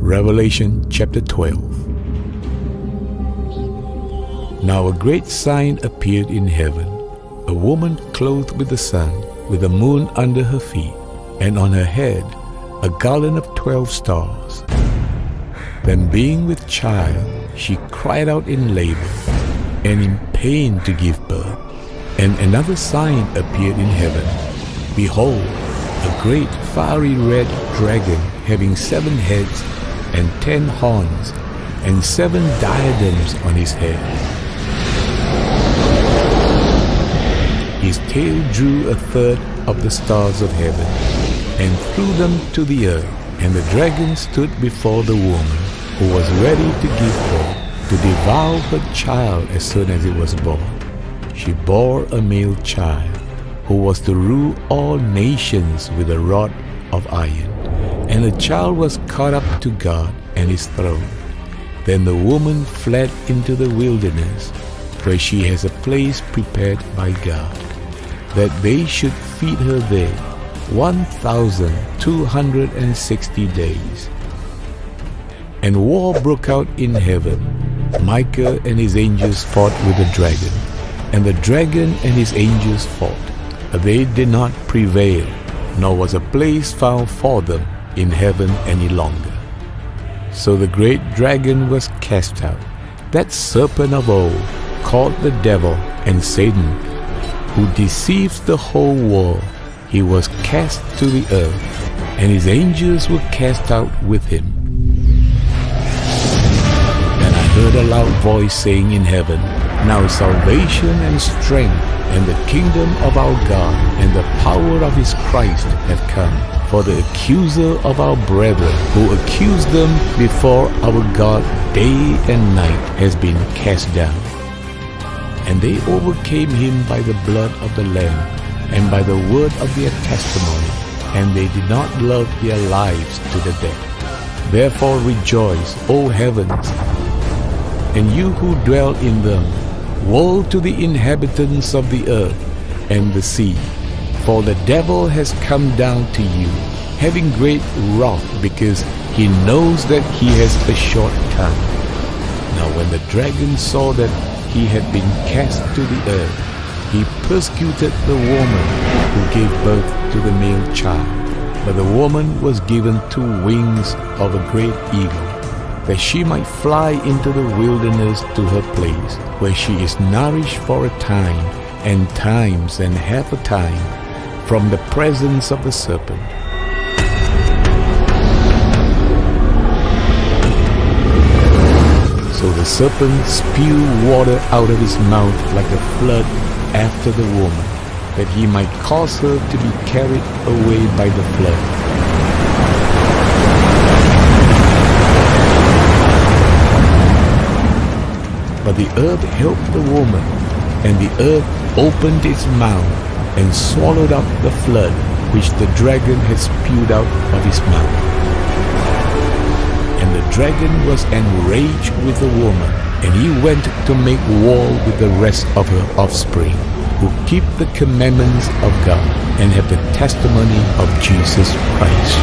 Revelation chapter 12. Now a great sign appeared in heaven, a woman clothed with the sun, with the moon under her feet, and on her head a garland of 12 stars. Then being with child, she cried out in labor, and in pain to give birth. And another sign appeared in heaven. Behold, a great fiery red dragon, having 7 heads and 10 horns, and 7 diadems on his head. His tail drew a third of the stars of heaven, and threw them to the earth. And the dragon stood before the woman, who was ready to give birth, to devour her child as soon as it was born. She bore a male child, who was to rule all nations with a rod of iron. And the child was caught up to God and his throne. Then the woman fled into the wilderness, where she has a place prepared by God, that they should feed her there 1,260 days. And war broke out in heaven. Michael and his angels fought with the dragon, and the dragon and his angels fought, but they did not prevail, nor was a place found for them in heaven any longer. So the great dragon was cast out, that serpent of old, called the devil and Satan, who deceives the whole world. He was cast to the earth, and his angels were cast out with him. And I heard a loud voice saying in heaven, Now salvation and strength and the kingdom of our God and the power of his Christ have come. For the accuser of our brethren, who accused them before our God day and night, has been cast down. And they overcame him by the blood of the Lamb and by the word of their testimony, and they did not love their lives to the death. Therefore rejoice, O heavens, and you who dwell in them. Woe to the inhabitants of the earth and the sea, for the devil has come down to you, having great wrath, because he knows that he has a short time. Now when the dragon saw that he had been cast to the earth, he persecuted the woman who gave birth to the male child. But the woman was given 2 wings of a great eagle, that she might fly into the wilderness to her place, where she is nourished for a time, and times and half a time, from the presence of the serpent. So the serpent spewed water out of his mouth like a flood after the woman, that he might cause her to be carried away by the flood. But the earth helped the woman, and the earth opened its mouth and swallowed up the flood which the dragon had spewed out of his mouth. And the dragon was enraged with the woman, and he went to make war with the rest of her offspring, who keep the commandments of God and have the testimony of Jesus Christ.